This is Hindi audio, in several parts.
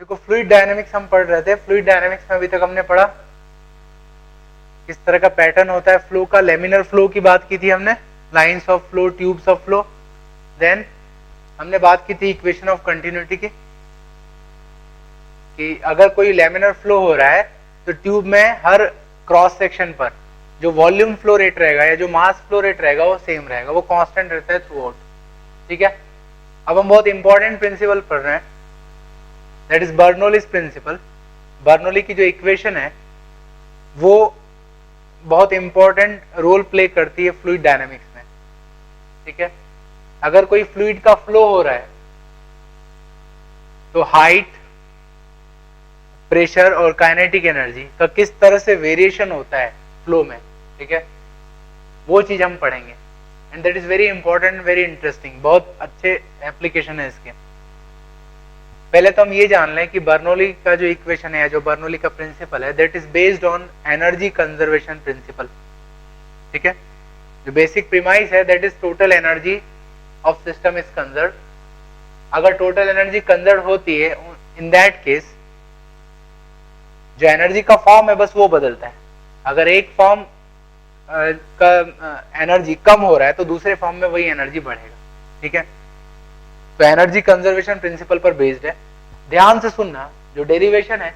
देखो फ्लूइड डायनेमिक्स हम पढ़ रहे थे, फ्लूइड डायनेमिक्स में अभी तक हमने पढ़ा किस तरह का पैटर्न होता है फ्लो का। लेमिनर फ्लो की बात की थी हमने, lines of flow, tubes of flow. Then हमने बात की थी इक्वेशन ऑफ कंटिन्यूटी की, कि अगर कोई लेमिनर फ्लो हो रहा है तो ट्यूब में हर क्रॉस सेक्शन पर जो वॉल्यूम फ्लो रेट रहेगा या जो मास फ्लो रेट रहेगा वो सेम रहेगा, वो कांस्टेंट रहता है थ्रू आउट। ठीक है, अब हम बहुत इंपॉर्टेंट प्रिंसिपल पढ़ रहे हैं, that is Bernoulli's principle. Bernoulli की जो इक्वेशन है वो बहुत इंपॉर्टेंट रोल प्ले करती है फ्लूइड डायनेमिक्स में। ठीक है, अगर कोई फ्लूइड का फ्लो हो रहा है तो हाइट, प्रेशर और काइनेटिक एनर्जी का किस तरह से वेरिएशन होता है फ्लो में, ठीक है, वो चीज हम पढ़ेंगे। And that is very important, very interesting, बहुत अच्छे एप्लीकेशन है इसके। पहले तो हम ये जान लें कि बर्नौली का जो इक्वेशन है, जो बर्नौली का प्रिंसिपल है, that is based on energy conservation principle. ठीक है, जो बेसिक प्रीमाइस है that is total energy of system is conserve. अगर टोटल एनर्जी कंजर्व होती है, इन दैट केस जो एनर्जी का फॉर्म है बस वो बदलता है। अगर एक फॉर्म का एनर्जी कम हो रहा है तो दूसरे फॉर्म में वही एनर्जी बढ़ेगा। ठीक है, तो एनर्जी कंजर्वेशन प्रिंसिपल पर बेस्ड है। ध्यान से सुनना, जो डेरिवेशन है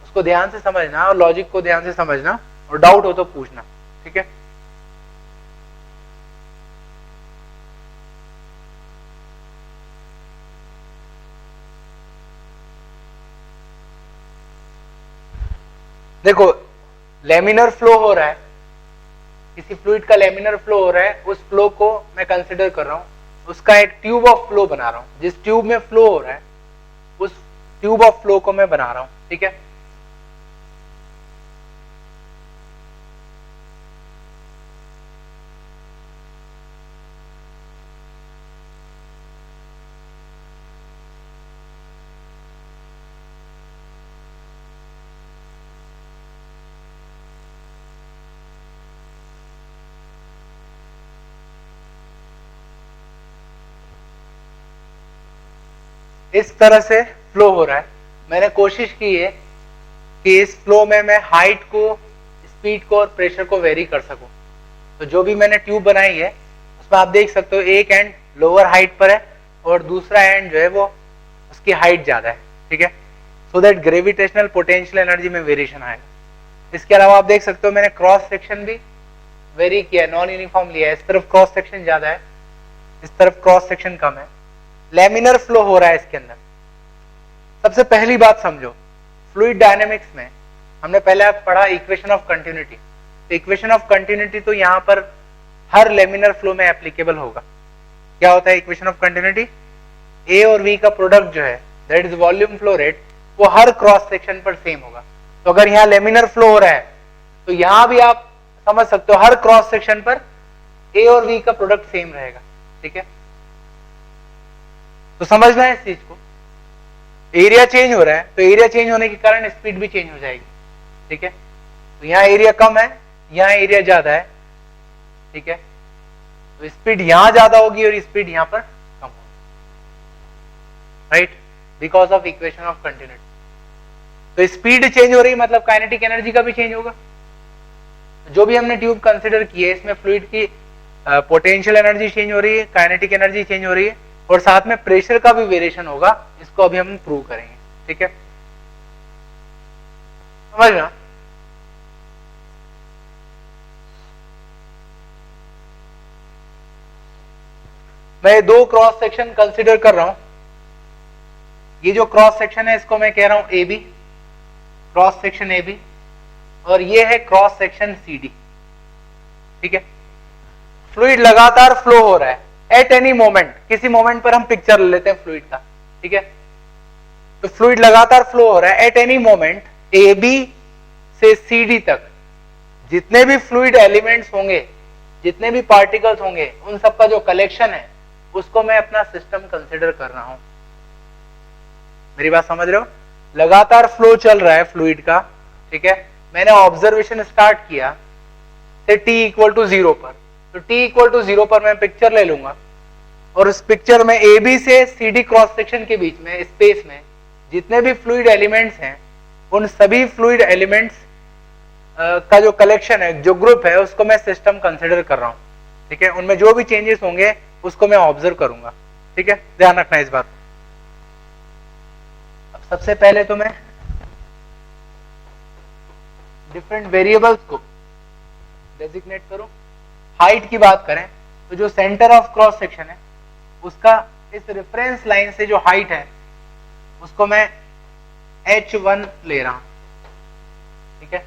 उसको ध्यान से समझना और लॉजिक को ध्यान से समझना, और डाउट हो तो पूछना। ठीक है, देखो लेमिनर फ्लो हो रहा है, किसी फ्लूइड का लेमिनर फ्लो हो रहा है, उस फ्लो को मैं कंसिडर कर रहा हूं, उसका एक ट्यूब ऑफ फ्लो बना रहा हूं। जिस ट्यूब में फ्लो हो रहा है उस ट्यूब ऑफ फ्लो को मैं बना रहा हूं। ठीक है, इस तरह से फ्लो हो रहा है। मैंने कोशिश की है कि इस फ्लो में मैं हाइट को, स्पीड को और प्रेशर को वेरी कर सकूं। तो जो भी मैंने ट्यूब बनाई है उसमें आप देख सकते हो एक एंड लोअर हाइट पर है और दूसरा एंड जो है वो उसकी हाइट ज्यादा है। ठीक है, so that gravitational potential energy में वेरिएशन आएगा। इसके अलावा आप देख सकते हो मैंने क्रॉस सेक्शन भी वेरी किया, नॉन यूनिफॉर्म लिया है। इस तरफ क्रॉस सेक्शन ज्यादा है, इस तरफ क्रॉस सेक्शन कम है। लेमिनर फ्लो हो रहा है इसके अंदर। सबसे पहली बात समझो, फ्लूइड डायनेमिक्स में हमने पहले पढ़ा इक्वेशन ऑफ कंटिन्यूटी। तो इक्वेशन ऑफ कंटिन्यूटी तो यहां पर हर लेमिनर फ्लो में एप्लीकेबल होगा। क्या होता है इक्वेशन ऑफ कंटिन्यूटी? ए और वी का प्रोडक्ट जो है that is volume flow rate, वो हर क्रॉस सेक्शन पर सेम होगा। तो अगर यहाँ लेमिनर फ्लो हो रहा है तो यहां भी आप समझ सकते हो हर क्रॉस सेक्शन पर ए और वी का प्रोडक्ट सेम रहेगा। ठीक है, तो समझना है इस चीज को। एरिया चेंज हो रहा है तो एरिया चेंज होने के कारण स्पीड भी चेंज हो जाएगी। ठीक है, तो यहाँ एरिया कम है, यहाँ एरिया ज्यादा है। ठीक है, तो स्पीड यहां ज्यादा होगी और स्पीड यहां पर कम होगी, right, because of equation of continuity. तो स्पीड चेंज हो रही मतलब काइनेटिक एनर्जी का भी चेंज होगा। जो भी हमने ट्यूब कंसिडर की है इसमें फ्लूइड की पोटेंशियल एनर्जी चेंज हो रही है, काइनेटिक एनर्जी चेंज हो रही है, और साथ में प्रेशर का भी वेरिएशन होगा। इसको अभी हम प्रूव करेंगे। ठीक है, समझना। मैं दो क्रॉस सेक्शन कंसिडर कर रहा हूं। ये जो क्रॉस सेक्शन है इसको मैं कह रहा हूं A B, cross section A B, और ये है क्रॉस सेक्शन सी डी। ठीक है, फ्लूइड लगातार फ्लो हो रहा है एट एनी मोमेंट। किसी मोमेंट पर हम पिक्चर ले लेते हैं फ्लूइड का। ठीक है, तो फ्लूइड लगातार फ्लो हो रहा है at any moment A B से सी डी तक। जितने भी फ्लूइड एलिमेंट्स होंगे, जितने भी पार्टिकल्स होंगे, उन सब का जो कलेक्शन है उसको मैं अपना सिस्टम कंसिडर कर रहा हूं। मेरी बात समझ रहे हो? लगातार फ्लो चल रहा है फ्लूइड का। ठीक है, मैंने ऑब्जर्वेशन स्टार्ट किया से t इक्वल टू 0 पर, तो t इक्वल टू 0 पर मैं पिक्चर ले लूंगा और उस पिक्चर में ए बी से सी डी क्रॉस सेक्शन के बीच में स्पेस में जितने भी फ्लूइड एलिमेंट्स हैं उन सभी फ्लूइड एलिमेंट्स का जो कलेक्शन है, जो ग्रुप है, उसको मैं सिस्टम कंसिडर कर रहा हूं। ठीक है, उनमें जो भी चेंजेस होंगे उसको मैं ऑब्जर्व करूंगा। ठीक है, ध्यान रखना इस बात। अब सबसे पहले तो मैं डिफरेंट वेरिएबल्स को डेजिग्नेट करूं। हाइट की बात करें तो जो सेंटर ऑफ क्रॉस सेक्शन है उसका इस रेफरेंस लाइन से जो हाइट है उसको मैं h1 ले रहा हूं। ठीक है,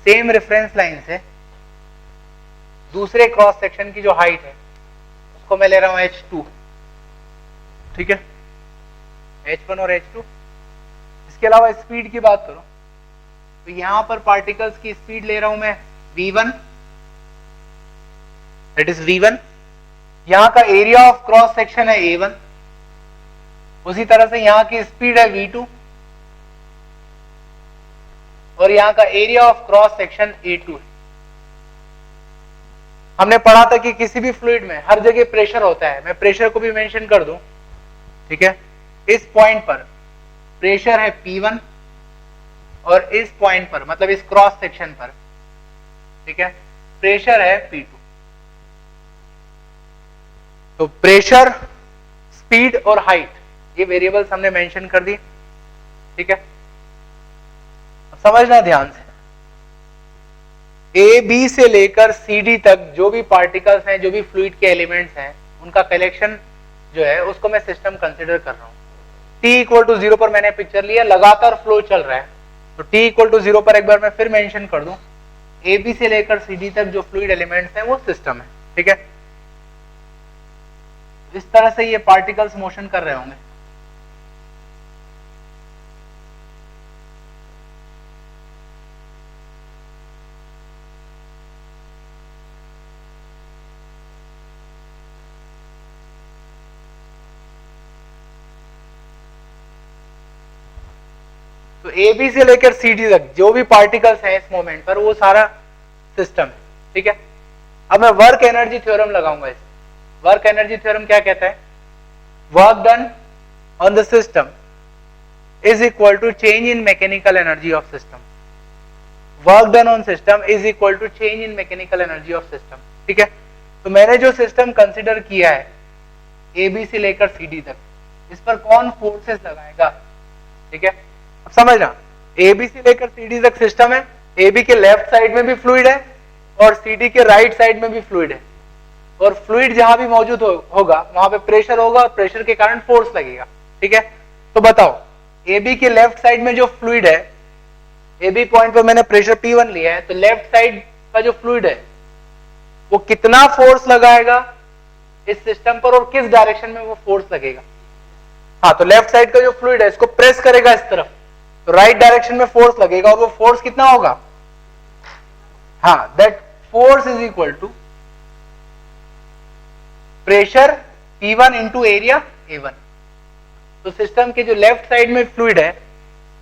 सेम रेफरेंस लाइन से दूसरे क्रॉस सेक्शन की जो हाइट है उसको मैं ले रहा हूं h2। ठीक है, h1 और h2। इसके अलावा स्पीड की बात करूं तो यहां पर पार्टिकल्स की स्पीड ले रहा हूं मैं v1, दैट इज v1। यहां का एरिया ऑफ क्रॉस सेक्शन है a1, उसी तरह से यहां की स्पीड है v2 और यहां का area of cross section a2 है। हमने पढ़ा था कि किसी भी फ्लूइड में हर जगह प्रेशर होता है, मैं प्रेशर को भी मेंशन कर दूं। ठीक है, इस पॉइंट पर प्रेशर है P1 और इस पॉइंट पर मतलब इस क्रॉस सेक्शन पर, ठीक है, प्रेशर है P2। तो प्रेशर, स्पीड और हाइट ये वेरिएबल्स हमने मेंशन कर दी। ठीक है, अब समझना ध्यान से, ए बी से लेकर सी डी तक जो भी पार्टिकल्स हैं, जो भी फ्लूइड के एलिमेंट्स हैं, उनका कलेक्शन जो है उसको मैं सिस्टम कंसिडर कर रहा हूं। टी इक्वल टू 0 पर मैंने पिक्चर लिया, लगातार फ्लो चल रहा है, तो टी इक्वल टू 0 पर एक बार मैं फिर मेंशन कर दूं, ए बी से लेकर सी डी तक जो फ्लूइड एलिमेंट्स हैं वो सिस्टम है। ठीक है, इस तरह से ये पार्टिकल्स मोशन कर रहे होंगे। तो ए बी से लेकर सी डी तक जो भी पार्टिकल्स हैं इस मोमेंट पर वो सारा सिस्टम है। ठीक है, अब मैं वर्क एनर्जी थ्योरम लगाऊंगा। इस वर्क एनर्जी थ्योरम क्या कहता है? Work done on the system is equal to change in mechanical energy of system. Work done on system is equal to change in mechanical energy of system. ठीक है, तो मैंने जो सिस्टम कंसिडर किया है ए बी से लेकर सी डी तक, इस पर कौन फोर्सेस लगाएगा? ठीक है, अब समझना, ए बी से लेकर सी डी तक सिस्टम है, ए बी के लेफ्ट साइड में भी फ्लूइड है और सी डी के राइट साइड में भी फ्लूइड है, और फ्लूइड जहां भी मौजूद होगा वहां पे प्रेशर होगा और प्रेशर के कारण फोर्स लगेगा। ठीक है, तो बताओ ए बी के लेफ्ट साइड में जो फ्लूइड है, ए बी पॉइंट पर मैंने प्रेशर P1 लिया है, तो लेफ्ट साइड का जो फ्लूइड है वो कितना फोर्स लगाएगा इस सिस्टम पर और किस डायरेक्शन में वो फोर्स लगेगा? हाँ, तो लेफ्ट साइड का जो फ्लूइड है इसको प्रेस करेगा इस तरफ, तो राइट डायरेक्शन में फोर्स लगेगा, और वो फोर्स कितना होगा? हाँ, that force is equal to pressure P1 into area A1। तो सिस्टम के जो लेफ्ट साइड में फ्लूइड है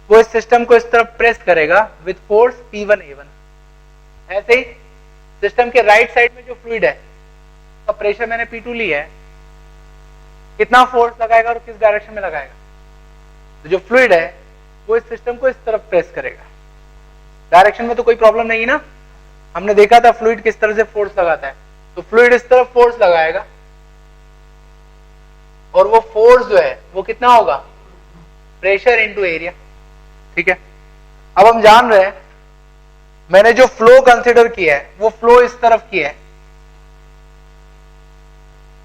वो इस सिस्टम को इस तरफ प्रेस करेगा विद फोर्स P1 A1। ऐसे ही सिस्टम के राइट साइड में जो फ्लूइड है तो प्रेशर मैंने P2 लिया है, कितना फोर्स लगाएगा और किस डायरेक्शन में लगाएगा? तो जो फ्लूइड है वो इस सिस्टम को इस तरफ प्रेस करेगा। डायरेक्शन में तो कोई प्रॉब्लम नहीं ना, हमने देखा था फ्लूइड किस तरह से फोर्स लगाता है। तो फ्लूइड इस तरफ फोर्स लगाएगा और वो फोर्स जो है वो कितना होगा? Pressure into area. ठीक है, अब हम जान रहे हैं मैंने जो फ्लो कंसिडर किया है वो फ्लो इस तरफ किया है,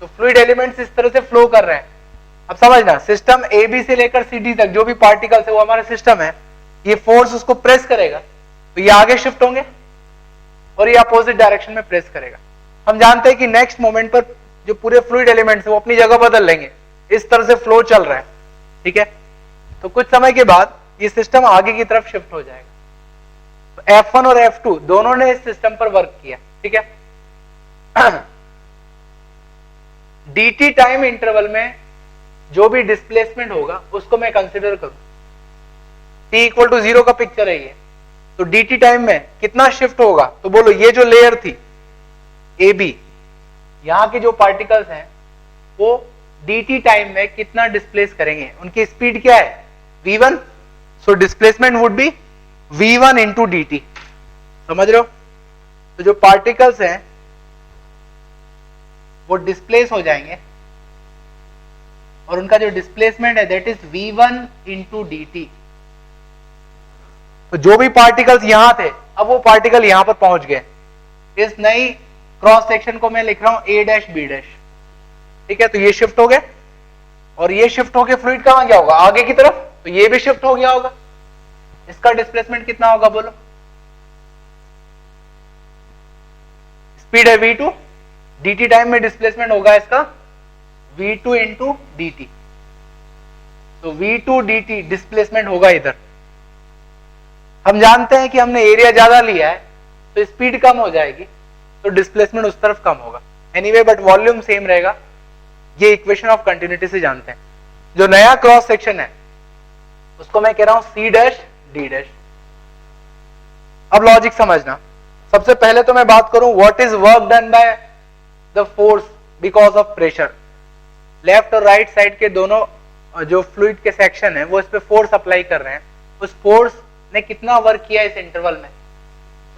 तो फ्लूइड एलिमेंट्स इस तरह से फ्लो कर रहे हैं। अब समझना, सिस्टम ए बी से लेकर सी डी तक जो भी पार्टिकल्स है वो हमारा सिस्टम है, ये फोर्स उसको प्रेस करेगा तो ये आगे शिफ्ट होंगे और ये अपोजिट डायरेक्शन में प्रेस करेगा। हम जानते हैं कि नेक्स्ट मोमेंट पर जो पूरे फ्लूइड एलिमेंट्स है वो अपनी जगह बदल लेंगे, इस तरह से फ्लो चल रहा है। ठीक है, तो कुछ समय के बाद ये सिस्टम आगे की तरफ शिफ्ट हो जाएगा। तो F1 और F2 दोनों ने इस सिस्टम पर वर्क किया। ठीक है, dt टाइम इंटरवल में जो भी डिस्प्लेसमेंट होगा उसको मैं कंसिडर करूं। t इक्वल टू 0 का पिक्चर है ये, तो dt टाइम में कितना शिफ्ट होगा? तो बोलो, ये जो लेयर थी AB, यहां के जो पार्टिकल्स हैं वो dt टाइम में कितना डिस्प्लेस करेंगे? उनकी स्पीड क्या है? v1, so displacement would be v1 into D T. समझ रहे हो? तो जो पार्टिकल्स हैं वो डिस्प्लेस हो जाएंगे और उनका जो डिस्प्लेसमेंट है that is v1 into D T. तो जो भी पार्टिकल्स यहां थे अब वो पार्टिकल यहां पर पहुंच गए। इस नई क्रॉस सेक्शन को मैं लिख रहा हूं a डैश b डैश। ठीक है, तो ये शिफ्ट हो गए और ये शिफ्ट होके फ्लूइड कहां गया होगा? आगे की तरफ। तो ये भी शिफ्ट हो गया होगा। इसका डिस्प्लेसमेंट कितना होगा बोलो? स्पीड है v2, dt टाइम में डिस्प्लेसमेंट होगा इसका v2 इंटू डी टी। तो v2 dt डिस्प्लेसमेंट होगा इधर। हम जानते हैं कि हमने एरिया ज्यादा लिया है तो स्पीड कम हो जाएगी तो डिस्प्लेसमेंट उस तरफ कम होगा। एनीवे बट वॉल्यूम सेम रहेगा। ये इक्वेशन ऑफ कंटिन्यूटी से जानते हैं। जो नया क्रॉस सेक्शन है उसको मैं कह रहा हूं सी डैश डी डैश। अब लॉजिक समझना। सबसे पहले तो मैं बात करूं what is work done by the force because of pressure. Left और राइट साइड के दोनों जो फ्लूइड के सेक्शन है वो इस पे फोर्स अप्लाई कर रहे हैं। उस फोर्स ने कितना वर्क किया इस इंटरवल में?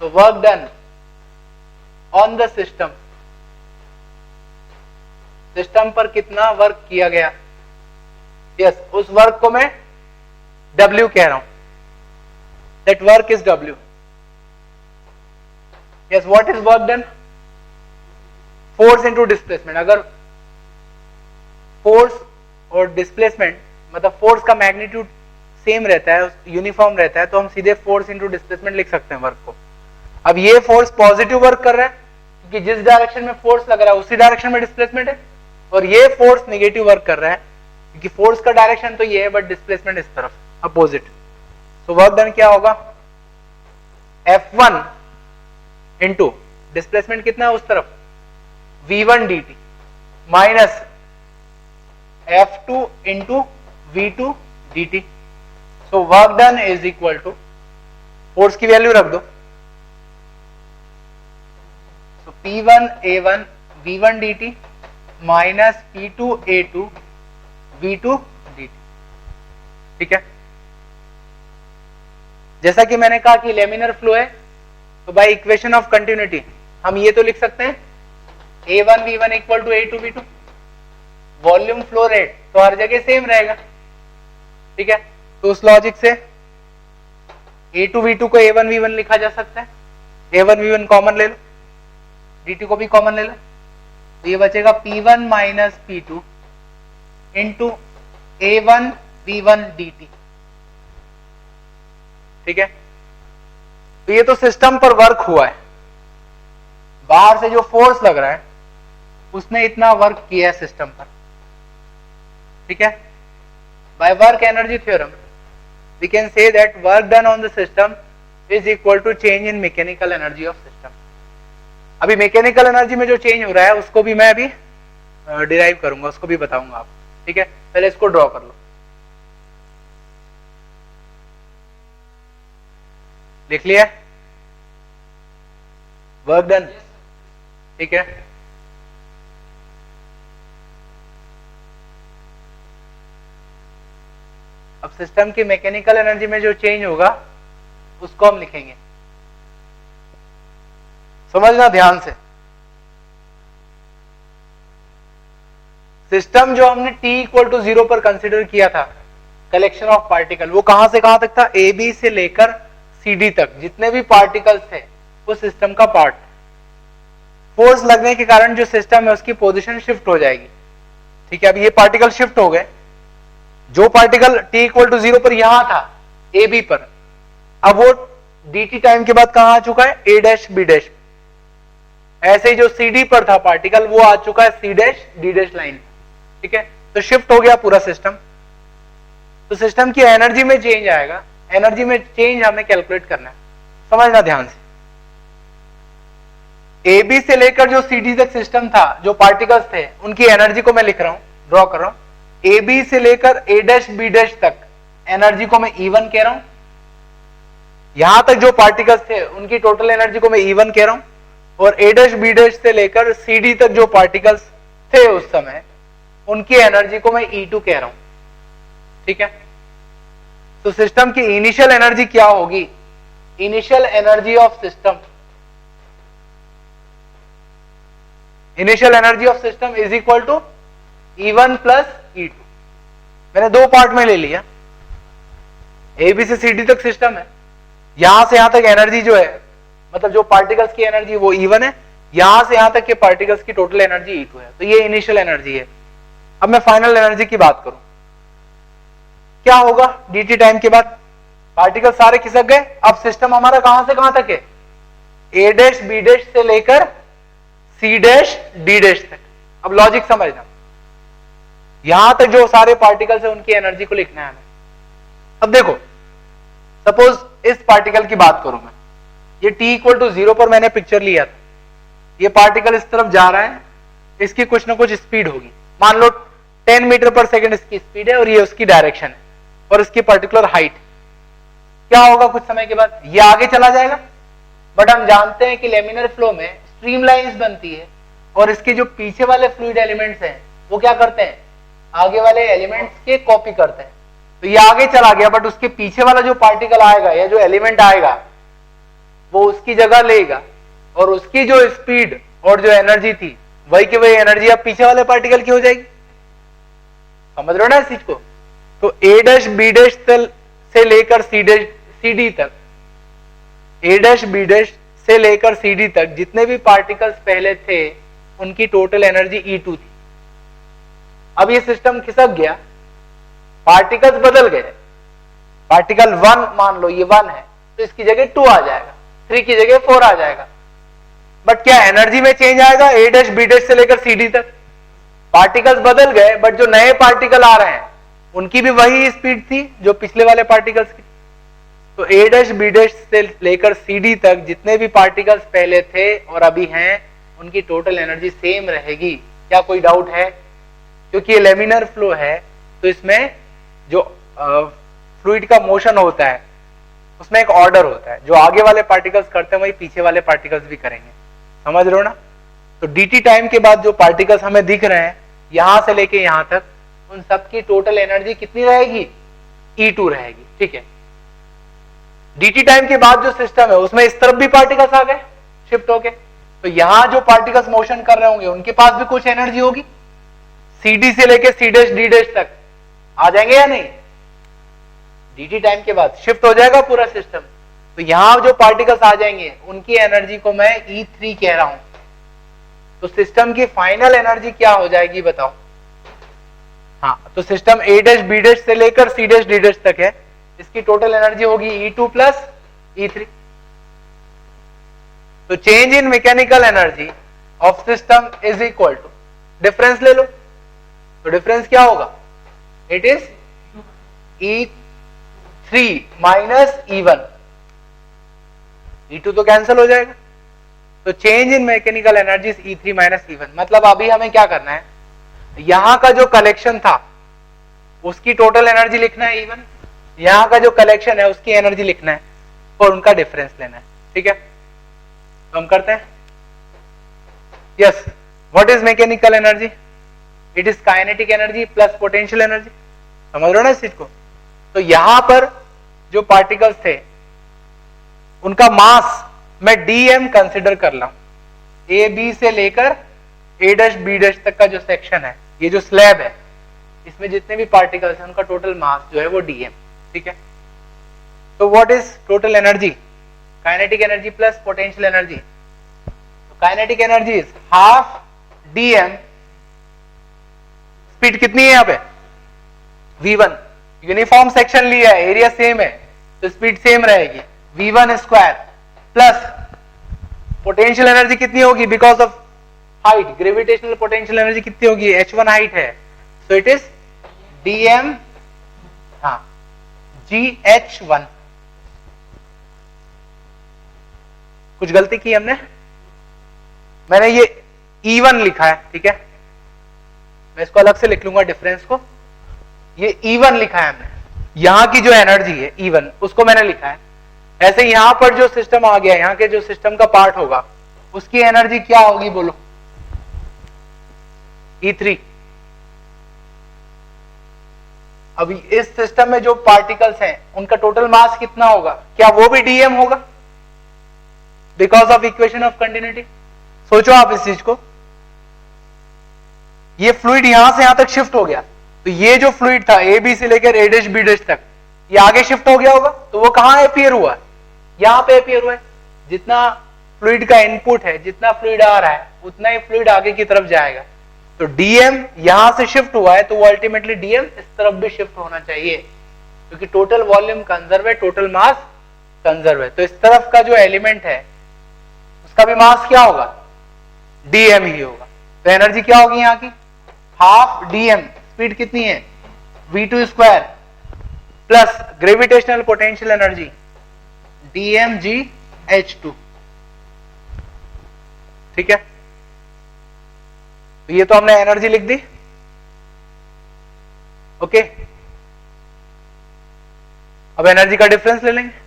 तो work done on the system, system पर कितना वर्क किया गया? यस, उस वर्क को मैं W कह रहा हूं। That work is W। Yes, what is work done? Force into displacement. अगर फोर्स और डिस्प्लेसमेंट मतलब फोर्स का मैग्नीट्यूड सेम रहता है, यूनिफॉर्म रहता है, तो हम सीधे फोर्स इंटू डिस्प्लेसमेंट लिख सकते हैं वर्क को। अब ये फोर्स पॉजिटिव वर्क कर रहा है क्योंकि जिस डायरेक्शन में फोर्स लग रहा है उसी डायरेक्शन में डिस्प्लेसमेंट है, और ये फोर्स नेगेटिव वर्क कर रहा है क्योंकि फोर्स का डायरेक्शन तो ये है बट डिस्प्लेसमेंट इस तरफ अपोजिट। सो वर्क डन क्या होगा? F1 इंटू डिस्प्लेसमेंट कितना है उस तरफ v1 dt minus F2 into v2 dt। So work done is equal to, force की वैल्यू रख दो, सो P1 A1 v1 dt minus P2 A2 v2 dt। ठीक है, जैसा कि मैंने कहा कि लेमिनर फ्लो है तो बाय इक्वेशन ऑफ कंटिन्यूटी हम ये तो लिख सकते हैं A1 V1 equal to A2 V2। Volume flow rate तो हर जगह सेम रहेगा। ठीक है, तो उस लॉजिक से A2 V2 को A1 V1 लिखा जा सकता है। A1 V1 कॉमन ले लो, dt को भी कॉमन ले लो, तो ये बचेगा P1 minus P2 into A1 V1 dt। ठीक है, तो ये तो सिस्टम पर वर्क हुआ है। बाहर से जो फोर्स लग रहा है उसने इतना वर्क किया है सिस्टम पर। ठीक है, by work energy theorem we can say that work done on the system is equal to change in mechanical energy of system. अभी मैकेनिकल एनर्जी में जो चेंज हो रहा है उसको भी मैं अभी डिराइव करूंगा, उसको भी बताऊंगा आप। ठीक है, पहले इसको ड्रॉ कर लो। लिख लिया वर्क डन? ठीक है, अब सिस्टम की मैकेनिकल एनर्जी में जो चेंज होगा उसको हम लिखेंगे। समझना ध्यान से। सिस्टम जो हमने t इक्वल टू 0 पर कंसिडर किया था, कलेक्शन ऑफ पार्टिकल, वो कहां से कहां तक था? ए बी से लेकर सी डी तक जितने भी पार्टिकल्स थे वो सिस्टम का पार्ट। फोर्स लगने के कारण जो सिस्टम है उसकी पोजीशन शिफ्ट हो जाएगी। ठीक है, अब ये पार्टिकल शिफ्ट हो गए। जो पार्टिकल t इक्वल टू 0 पर यहां था ए बी पर, अब वो dt टाइम के बाद कहां आ चुका है? a dash b dash. ऐसे ही जो सी डी पर था पार्टिकल वो आ चुका है C dash D dash line. ठीक है, तो शिफ्ट हो गया पूरा सिस्टम। तो सिस्टम की एनर्जी में चेंज आएगा। एनर्जी में चेंज हमें कैलकुलेट करना है, समझना ध्यान से। ए बी से लेकर जो सी डी तक सिस्टम था, जो पार्टिकल्स थे उनकी एनर्जी को मैं लिख रहा हूं, ड्रॉ कर रहा हूं। ए बी से लेकर ए डैश बी डैश तक एनर्जी को मैं E1 कह रहा हूं। यहां तक जो पार्टिकल्स थे उनकी टोटल एनर्जी को मैं E1 कह रहा हूं, और ए डैश बी डैश से लेकर सी डी तक जो पार्टिकल्स थे उस समय उनकी एनर्जी को मैं E2 कह रहा हूं। ठीक है, तो सिस्टम की इनिशियल एनर्जी क्या होगी? Initial energy of system, initial energy of system is equal to E1 plus E2। मैंने दो पार्ट में ले लिया, ए बी से सी डी तक सिस्टम है, यहां से यहां तक एनर्जी जो है, मतलब जो पार्टिकल्स की एनर्जी वो E1 है, यहां से यहां तक के पार्टिकल्स की टोटल एनर्जी E2 है। तो ये इनिशियल एनर्जी है। अब मैं फाइनल एनर्जी की बात करूं, क्या होगा dt टाइम के बाद? पार्टिकल सारे खिसक गए। अब सिस्टम हमारा कहां से कहां तक है? a डैश b डैश से लेकर c डैश d डैश तक। अब लॉजिक समझना, यहां तक जो सारे पार्टिकल्स है उनकी एनर्जी को लिखना है हमें। अब देखो, सपोज इस पार्टिकल की बात करूं मैं, ये t इक्वल टू 0 पर मैंने पिक्चर लिया था, ये पार्टिकल इस तरफ जा रहा है, इसकी कुछ ना कुछ स्पीड होगी, मान लो 10 मीटर पर सेकंड इसकी स्पीड है और ये उसकी डायरेक्शन है और इसकी पर्टिकुलर हाइट। क्या होगा कुछ समय के बाद? ये आगे चला जाएगा, बट हम जानते हैं कि लेमिनर फ्लो में स्ट्रीमलाइंस बनती है और इसके जो पीछे वाले फ्लूइड एलिमेंट्स हैं वो क्या करते हैं? आगे वाले एलिमेंट्स के कॉपी करते हैं। तो ये आगे चला गया, बट उसके पीछे वाला जो पार्टिकल आएगा या जो एलिमेंट आएगा वो उसकी जगह लेगा और उसकी जो स्पीड और जो एनर्जी थी वही की वही एनर्जी अब पीछे वाले पार्टिकल की हो जाएगी। समझ रहे हो ना इस चीज को? तो a डैश b डैश से लेकर c डैश सी डी तक, a डैश b डैश से लेकर सी डी तक जितने भी पार्टिकल्स पहले थे उनकी टोटल एनर्जी E2 थी। अब ये सिस्टम खिसक गया, पार्टिकल्स बदल गए, पार्टिकल 1 मान लो ये 1 है तो इसकी जगह 2 आ जाएगा, 3 की जगह 4 आ जाएगा। बट क्या एनर्जी में चेंज आएगा? a डैश b डैश से लेकर सी डी तक पार्टिकल्स बदल गए, बट जो नए पार्टिकल आ रहे हैं उनकी भी वही स्पीड थी जो पिछले वाले पार्टिकल्स की। तो a डैश b डैश से लेकर सी डी तक जितने भी पार्टिकल्स पहले थे और अभी हैं उनकी टोटल एनर्जी सेम रहेगी। क्या कोई डाउट है? क्योंकि ये लेमिनर फ्लो है तो इसमें जो फ्लूइड का मोशन होता है उसमें एक ऑर्डर होता है, जो आगे वाले पार्टिकल्स करते हैं वही पीछे वाले पार्टिकल्स भी करेंगे। समझ रहे हो ना? तो dt टाइम के बाद जो पार्टिकल्स हमें दिख रहे हैं यहां से लेके यहां तक, उन सबकी टोटल एनर्जी कितनी रहेगी? E2 रहेगी। ठीक है, dt टाइम के बाद जो सिस्टम है उसमें इस तरफ भी पार्टिकल्स आ गए शिफ्ट होके, तो यहां जो पार्टिकल्स मोशन कर रहे होंगे उनके पास भी कुछ एनर्जी होगी, CD से लेके C डैश D डैश तक आ जाएंगे या नहीं? dt टाइम के बाद शिफ्ट हो जाएगा पूरा सिस्टम, तो यहां जो पार्टिकल्स आ जाएंगे उनकी एनर्जी को मैं E3 कह रहा हूं। तो सिस्टम की फाइनल एनर्जी क्या हो जाएगी बताओ? हाँ, तो system a dash b dash से लेकर c डैश d डैश तक है, इसकी टोटल एनर्जी होगी E2 प्लस E3। तो change in mechanical energy of system is equal to, difference ले लो, तो डिफरेंस क्या होगा? It is E3 minus E1। E2 तो कैंसिल हो जाएगा, तो change in mechanical energy is E3 minus E1। मतलब अभी हमें क्या करना है, यहां का जो कलेक्शन था उसकी टोटल एनर्जी लिखना है E1, यहां का जो कलेक्शन है उसकी एनर्जी लिखना है और उनका डिफरेंस लेना है। ठीक है, तो हम करते हैं। Yes, what is mechanical energy? It is kinetic energy plus potential energy. समझ रहे हो ना इस चीज को? तो यहां पर जो पार्टिकल्स थे उनका मास मैं dm कंसिडर कर ला, ए बी से लेकर a डैश b डैश तक का जो सेक्शन है, ये जो स्लैब है, इसमें जितने भी पार्टिकल्स हैं उनका टोटल मास जो है वो dm। ठीक है, तो what is total energy? Kinetic energy plus potential energy. तो kinetic energy is half dm, speed कितनी है यहाँ पे? v1, यूनिफॉर्म सेक्शन लिया है, एरिया सेम है तो स्पीड सेम रहेगी, v1 square plus potential energy कितनी होगी? Because of height, gravitational potential energy कितनी होगी? h1 हाइट है, सो इट इज dm, हाँ, gh1। कुछ गलती की हमने, मैंने ये E1 लिखा है, ठीक है, मैं इसको अलग से लिख लूंगा डिफरेंस को। ये E1 लिखा है हमने, यहां की जो एनर्जी है E1 उसको मैंने लिखा है। ऐसे यहां पर जो सिस्टम आ गया, यहां के जो सिस्टम का पार्ट होगा उसकी एनर्जी क्या होगी बोलो? E3। अभी इस सिस्टम में जो पार्टिकल्स हैं उनका टोटल मास कितना होगा, क्या वो भी डीएम होगा because of equation of continuity? सोचो आप इस चीज को, ये फ्लूइड यहां से यहां तक शिफ्ट हो गया, तो ये जो फ्लूइड था ए बी से लेकर ए डैश बी डैश तक, ये आगे शिफ्ट हो गया होगा, तो वो कहां अपीयर हुआ है, यहां पे अपीयर हुआ है। जितना फ्लूइड का इनपुट है, जितना फ्लूइड आ रहा है, उतना ही फ्लूइड आगे की तरफ जाएगा। तो डीएम यहां से शिफ्ट हुआ है, तो वो अल्टीमेटली डीएम इस तरफ भी शिफ्ट होना चाहिए, क्योंकि टोटल वॉल्यूम कंजर्व है, टोटल मास कंजर्व है। तो इस तरफ का जो एलिमेंट है उसका भी मास क्या होगा, डीएम ही होगा। तो एनर्जी क्या होगी यहां की, हाफ डीएम, स्पीड कितनी है v2 square plus gravitational potential energy dmgh2। ठीक है, तो ये तो हमने एनर्जी लिख दी। ओके, अब एनर्जी का डिफरेंस ले लेंगे।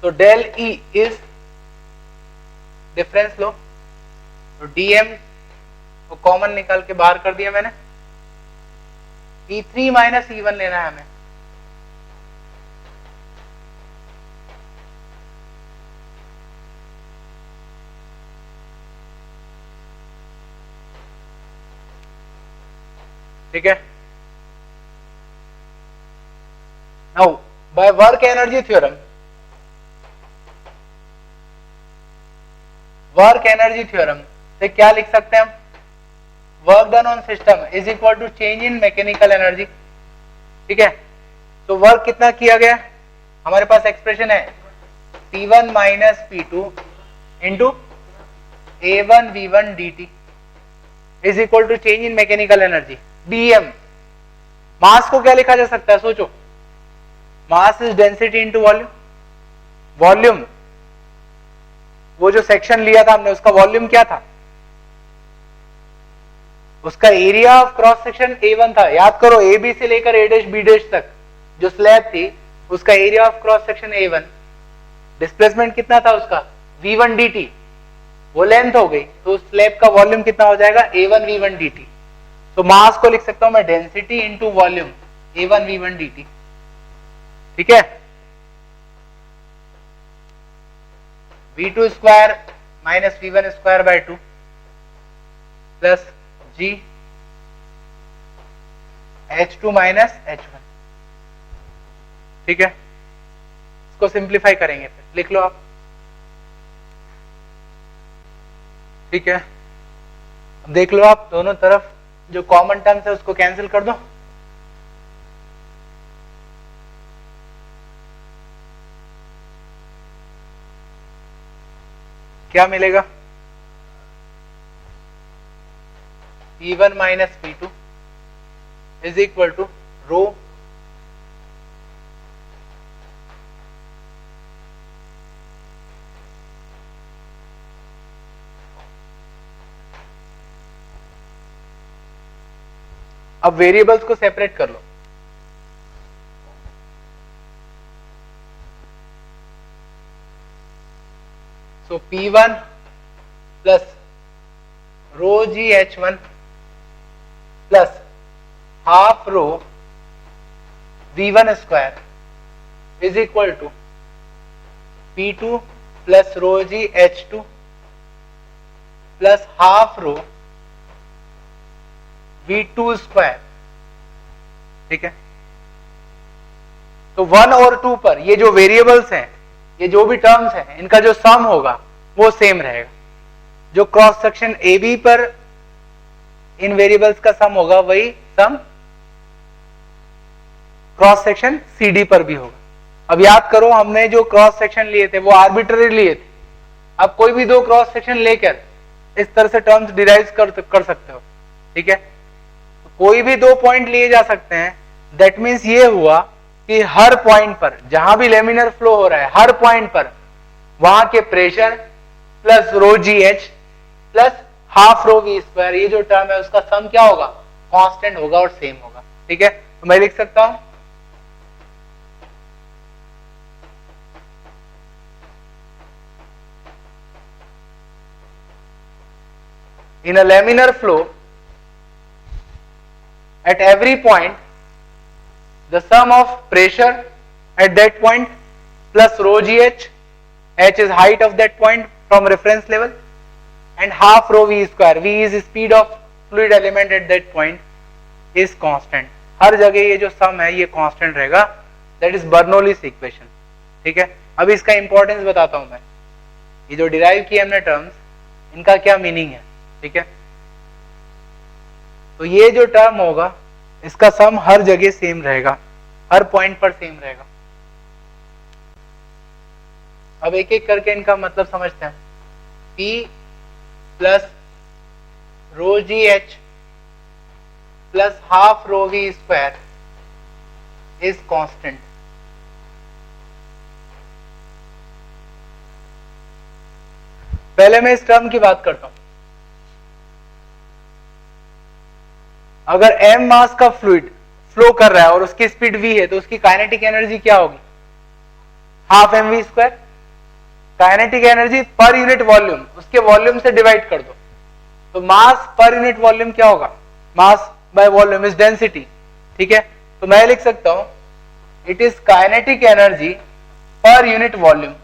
तो डेल ई इज डिफरेंस लो, तो डीएम को कॉमन निकाल के बाहर कर दिया मैंने, E3 माइनस E1 लेना है हमें। ठीक है, now by work energy theorem, work energy theorem से क्या लिख सकते हैं हम, work done on system is equal to change in mechanical energy. ठीक है, तो वर्क कितना किया गया, हमारे पास एक्सप्रेशन है P1 minus P2 into A1V1 dt is equal to change in mechanical energy dm। Mass को क्या लिखा जा सकता है, सोचो, mass is density into volume. Volume, वो जो सेक्शन लिया था हमने उसका वॉल्यूम क्या था, उसका area of cross section A1 था। याद करो, ए बी से लेकर ए डैश बी डैश तक जो स्लैब थी उसका area of cross section A1। Displacement कितना था उसका, V1 dt, वो लेंथ हो गई, तो स्लैब का वॉल्यूम कितना हो जाएगा, A1V1 dt। तो मास को लिख सकता हूं मैं density into volume A1V1 dt। ठीक है, V2 square minus V1 square by 2 plus G H2 minus H1। ठीक है, इसको सिंप्लीफाई करेंगे, फिर लिख लो आप। ठीक है, अब देख लो आप, दोनों तरफ जो कॉमन टर्म्स है उसको कैंसिल कर दो। क्या मिलेगा, P1 minus P2 is equal to rho अब वेरिएबल्स को सेपरेट कर लो। So P1 plus rho g H1 plus half rho V1 square is equal to P2 plus rho g H2 plus half rho V2 square. ठीक है, तो 1 और 2 पर ये जो वेरिएबल्स हैं, ये जो भी टर्म्स हैं, इनका जो सम होगा वो सेम रहेगा। जो क्रॉस सेक्शन AB पर इन वेरिएबल्स का सम होगा, वही सम क्रॉस सेक्शन CD पर भी होगा। अब याद करो, हमने जो क्रॉस सेक्शन लिए थे वो आर्बिट्ररी लिए थे। अब कोई भी दो क्रॉस सेक्शन लेकर इस तरह से टर्म्स डिराइव कर सकते हो। ठीक है, कोई भी दो पॉइंट लिए जा सकते हैं। दैट मीन्स ये हुआ कि हर पॉइंट पर जहां भी लेमिनर फ्लो हो रहा है, हर पॉइंट पर वहां के pressure plus rho g h plus half rho v square, ये जो टर्म है उसका सम क्या होगा, कांस्टेंट होगा और सेम होगा। ठीक है, तो मैं लिख सकता हूं इन अ laminar flow at every point the sum of pressure at that point plus rho gh, h is height of that point from reference level, and half rho v square, v is speed of fluid element at that point, is constant. हर जगह ये जो सम है ये कांस्टेंट रहेगा, दैट इज बर्नौलीज इक्वेशन. ठीक है, अब इसका इंपॉर्टेंस बताता हूं मैं. ये जो डिराइव किए हमने टर्म्स, इनका क्या मीनिंग है. ठीक है, तो ये जो टर्म होगा इसका सम हर जगह सेम रहेगा, हर पॉइंट पर सेम रहेगा. अब एक एक करके इनका मतलब समझते हैं. P plus rho g h plus half rho v square is constant. पहले मैं इस टर्म की बात करता हूं. अगर m मास का फ्लूइड फ्लो कर रहा है और उसकी स्पीड v है तो उसकी काइनेटिक एनर्जी क्या होगी, half m v square. Kinetic energy per unit volume, उसके वॉल्यूम से डिवाइड कर दो, तो मास पर यूनिट वॉल्यूम क्या होगा, mass by volume is density. ठीक है, तो मैं लिख सकता हूं it is kinetic energy per unit volume.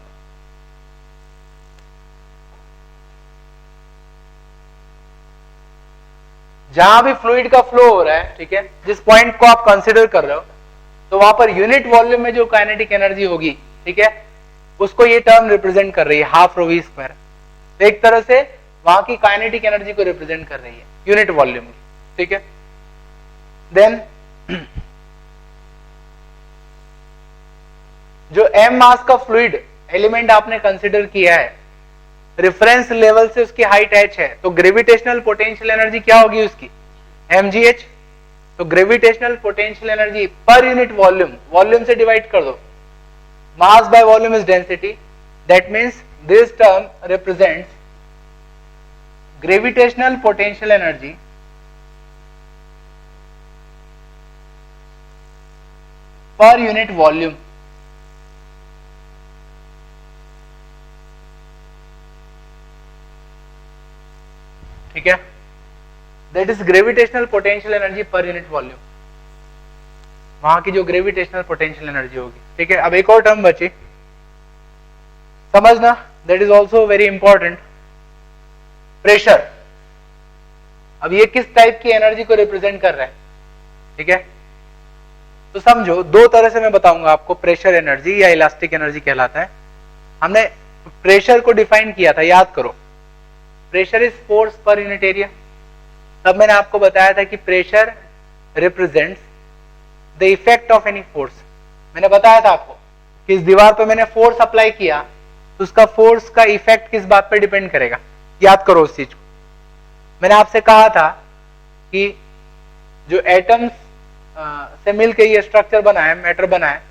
जहां भी फ्लूइड का फ्लो हो रहा है, ठीक है, जिस पॉइंट को आप कंसीडर कर रहे हो, तो वहां पर यूनिट वॉल्यूम में जो काइनेटिक एनर्जी होगी, ठीक है, उसको ये टर्म रिप्रेजेंट कर रही है, हाफ रो वी स्क्वायर. तो एक तरह से वहां की काइनेटिक एनर्जी को रिप्रेजेंट कर रही है यूनिट वॉल्यूम की. ठीक है, देन जो m मास का फ्लूइड एलिमेंट आपने कंसीडर किया है, रेफरेंस लेवल से उसकी हाइट h है, तो ग्रेविटेशनल पोटेंशियल एनर्जी क्या होगी उसकी, mgh. तो gravitational potential energy per unit volume, volume से डिवाइड कर दो, मास by volume is density. That means this term represents gravitational potential energy per unit volume. ठीक है, that is gravitational potential energy per unit volume, वहां की जो ग्रेविटेशनल पोटेंशियल एनर्जी होगी. ठीक है, अब एक और टर्म बची समझना, that is also very important, pressure. अब ये किस टाइप की एनर्जी को रिप्रेजेंट कर रहा है. ठीक है, तो समझो दो तरह से मैं बताऊंगा आपको, प्रेशर एनर्जी या इलास्टिक एनर्जी कहलाता है. हमने प्रेशर को डिफाइन किया था, याद करो, pressure is force per unit area. तब मैंने आपको बताया था कि pressure represents the effect of any force. मैंने बताया था आपको कि इस दीवार पर मैंने फोर्स अप्लाई किया तो उसका फोर्स का इफेक्ट किस बात पर डिपेंड करेगा, याद करो उस चीज को. मैंने आपसे कहा था कि जो एटम्स से मिलकर ये स्ट्रक्चर बना है, मैटर बना है,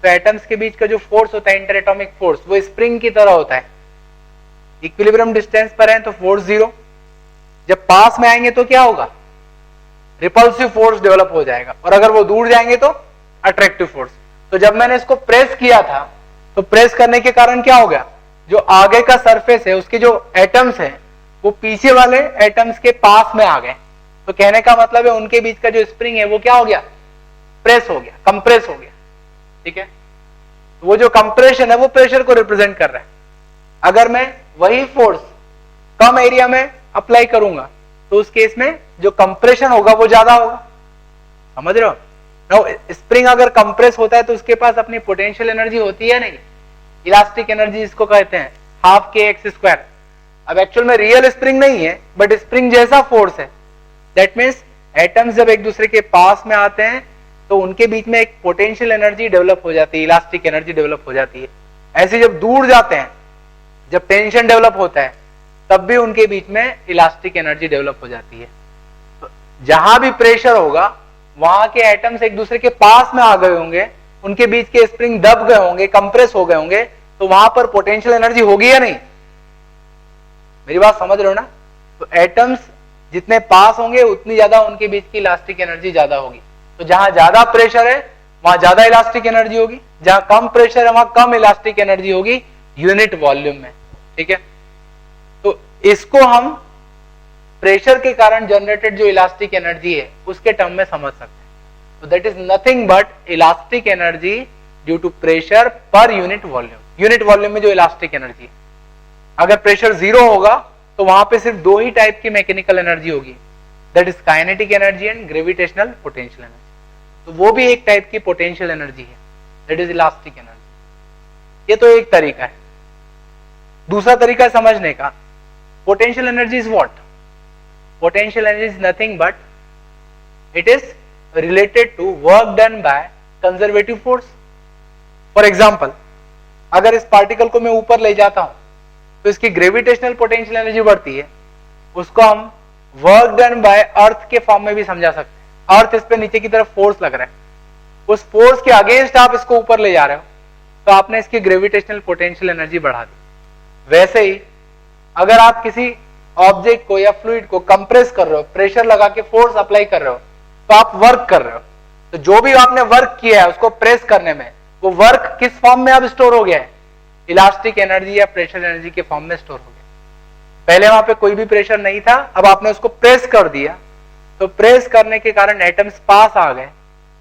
तो एटम्स के बीच का जो फोर्स होता है, इंटर एटॉमिक फोर्स, वो स्प्रिंग की तरह होता है. इक्विलिब्रियम डिस्टेंस पर है तो फोर्स जीरो, जब पास में आएंगे तो क्या होगा, रिपल्सिव फोर्स डेवलप हो जाएगा, और अगर वो दूर जाएंगे तो अट्रैक्टिव फोर्स. तो जब मैंने इसको प्रेस किया था तो प्रेस करने के कारण क्या हो गया, जो आगे का सरफेस है उसके जो एटम्स हैं वो पीछे वाले एटम्स के पास में आ गए. तो कहने का मतलब है उनके बीच का जो स्प्रिंग है वो क्या हो गया, प्रेस हो गया, कंप्रेस हो गया. ठीक है, वो जो कंप्रेशन है वो प्रेशर को रिप्रेजेंट कर रहा है. अगर मैं वही फोर्स कम एरिया में अप्लाई करूंगा तो उस केस में जो कंप्रेशन होगा वो ज्यादा होगा. समझ रहे हो. नाउ स्प्रिंग अगर कंप्रेस होता है तो उसके पास अपनी पोटेंशियल एनर्जी होती है नहीं, इलास्टिक एनर्जी इसको कहते हैं, हाफ के एक्स स्क्वायर. अब एक्चुअल में रियल स्प्रिंग नहीं है बट स्प्रिंग जैसा फोर्स है. दैट मीन्स एटम्स जब एक दूसरे के पास में आते हैं तो उनके बीच में एक पोटेंशियल एनर्जी डेवलप हो जाती है, इलास्टिक एनर्जी डेवलप हो जाती है. ऐसे जब दूर जाते हैं, जब टेंशन डेवलप होता है, तब भी उनके बीच में इलास्टिक एनर्जी डेवलप हो जाती है. तो जहां भी प्रेशर होगा वहां के एटम्स एक दूसरे के पास में आ गए होंगे, उनके बीच के स्प्रिंग दब गए होंगे, कंप्रेस हो गए होंगे, तो वहां पर पोटेंशियल एनर्जी होगी या नहीं. मेरी बात समझ रहे हो ना. तो एटम्स जितने पास होंगे उतनी ज्यादा उनके बीच की इलास्टिक एनर्जी ज्यादा होगी. तो जहां ज्यादा प्रेशर है वहां ज्यादा इलास्टिक एनर्जी होगी, जहां कम प्रेशर है वहां कम इलास्टिक एनर्जी होगी यूनिट वॉल्यूम में. ठीक है, तो इसको हम प्रेशर के कारण जनरेटेड जो इलास्टिक एनर्जी है उसके टर्म में समझ सकते हैं। तो that is nothing but elastic energy due to pressure per unit volume. Unit volume में जो इलास्टिक एनर्जी है, अगर प्रेशर 0 होगा तो वहां पे सिर्फ 2 ही टाइप की मैकेनिकल एनर्जी होगी, that is kinetic energy and gravitational potential energy. तो वो भी एक टाइप की पोटेंशियल एनर्जी है, दैट इज इलास्टिक एनर्जी। ये तो एक तरीका है। दूसरा तरीका समझने का, potential energy is what? Potential energy is nothing but it is related to work done by conservative force. For example, अगर इस पार्टिकल को मैं ऊपर ले जाता हूं तो इसकी ग्रेविटेशनल पोटेंशियल एनर्जी बढ़ती है, उसको हम वर्क डन बाय अर्थ के फॉर्म में भी समझा सकते हैं। अर्थ इस पे नीचे की तरफ फोर्स लग रहा है, उस फोर्स के अगेंस्ट आप इसको ऊपर ले जा रहे हो तो आपने इसकी ग्रेविटेशनल पोटेंशियल एनर्जी बढ़ा दी। वैसे ही अगर आप किसी ऑब्जेक्ट को या फ्लूइड को कंप्रेस कर रहे हो, प्रेशर लगा के फोर्स अप्लाई कर रहे हो, तो आप वर्क कर रहे हो। तो जो भी आपने वर्क किया है उसको प्रेस करने में, वो वर्क किस फॉर्म में अब स्टोर हो गया है? इलास्टिक एनर्जी या प्रेशर एनर्जी के फॉर्म में स्टोर हो गया। पहले वहां पे कोई भी प्रेशर नहीं था, अब आपने उसको प्रेस कर दिया, तो प्रेस करने के कारण एटम्स पास आ गए,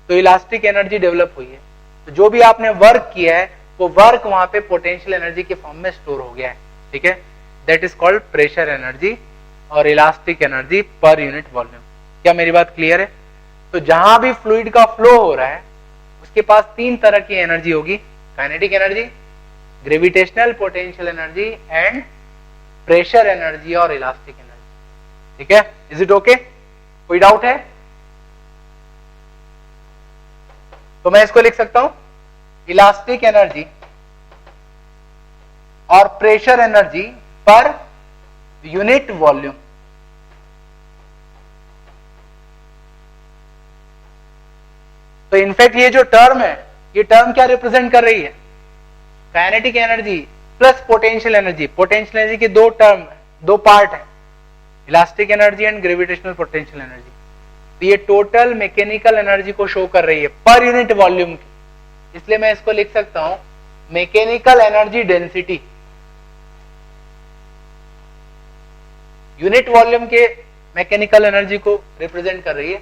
तो इलास्टिक एनर्जी डेवलप हुई है। तो जो भी आपने वर्क किया है वो वर्क वहां पे पोटेंशियल एनर्जी के फॉर्म में स्टोर हो गया है। ठीक है, that is called pressure energy और elastic energy per unit volume. क्या मेरी बात क्लियर है? तो जहां भी फ्लूइड का फ्लो हो रहा है उसके पास 3 तरह की एनर्जी होगी, kinetic energy, gravitational potential energy and pressure energy और इलास्टिक एनर्जी। ठीक है, इज इट ओके? कोई डाउट है? तो मैं इसको लिख सकता हूं, इलास्टिक एनर्जी और pressure energy per unit volume. तो इनफैक्ट ये जो टर्म है, ये टर्म क्या रिप्रेजेंट कर रही है? Kinetic energy plus potential energy. Potential energy के 2 टर्म, 2 पार्ट है, elastic energy and gravitational potential energy. तो ये टोटल मैकेनिकल एनर्जी को शो कर रही है पर यूनिट वॉल्यूम की। इसलिए मैं इसको लिख सकता हूं mechanical energy density. Unit volume के मैकेनिकल एनर्जी को रिप्रेजेंट कर रही है,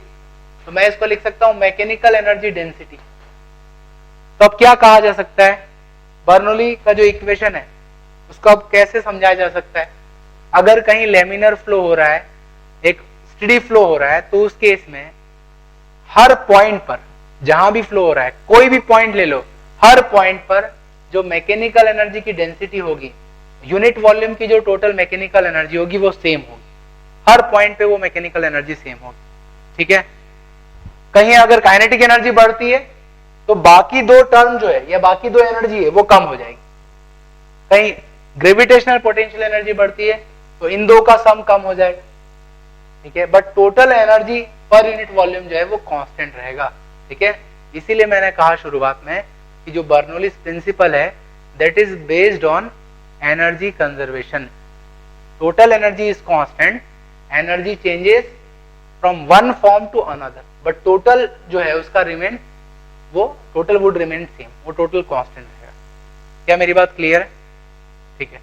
तो मैं इसको लिख सकता हूं मैकेनिकल एनर्जी डेंसिटी। तो अब क्या कहा जा सकता है? बर्नौली का जो इक्वेशन है उसको अब कैसे समझाया जा सकता है? अगर कहीं लेमिनर फ्लो हो रहा है, एक स्टेडी फ्लो हो रहा है, तो उस केस में हर पॉइंट पर, जहां भी फ्लो हो रहा है, कोई भी पॉइंट ले लो, हर पॉइंट पर जो मैकेनिकल एनर्जी की डेंसिटी होगी, यूनिट वॉल्यूम की जो टोटल मैकेनिकल एनर्जी होगी वो सेम होगी। हर पॉइंट पे वो मैकेनिकल एनर्जी सेम होगी। ठीक है, कहीं अगर काइनेटिक एनर्जी बढ़ती है तो बाकी 2 टर्म जो है या बाकी 2 एनर्जी है वो कम हो जाएगी। कहीं ग्रेविटेशनल पोटेंशियल एनर्जी बढ़ती है तो इन 2 का सम कम हो जाएगा। ठीक है, but total energy per unit volume जो है वो कांस्टेंट रहेगा। ठीक है, इसीलिए मैंने कहा शुरुआत में कि जो बर्नौलीज प्रिंसिपल है that is based on energy conservation. Total energy is constant, energy changes from one form to another, but total जो है उसका रिमेन, वो टोटल वुड रिमेन सेम, वो टोटल कांस्टेंट रहेगा। क्या मेरी बात क्लियर है? ठीक है।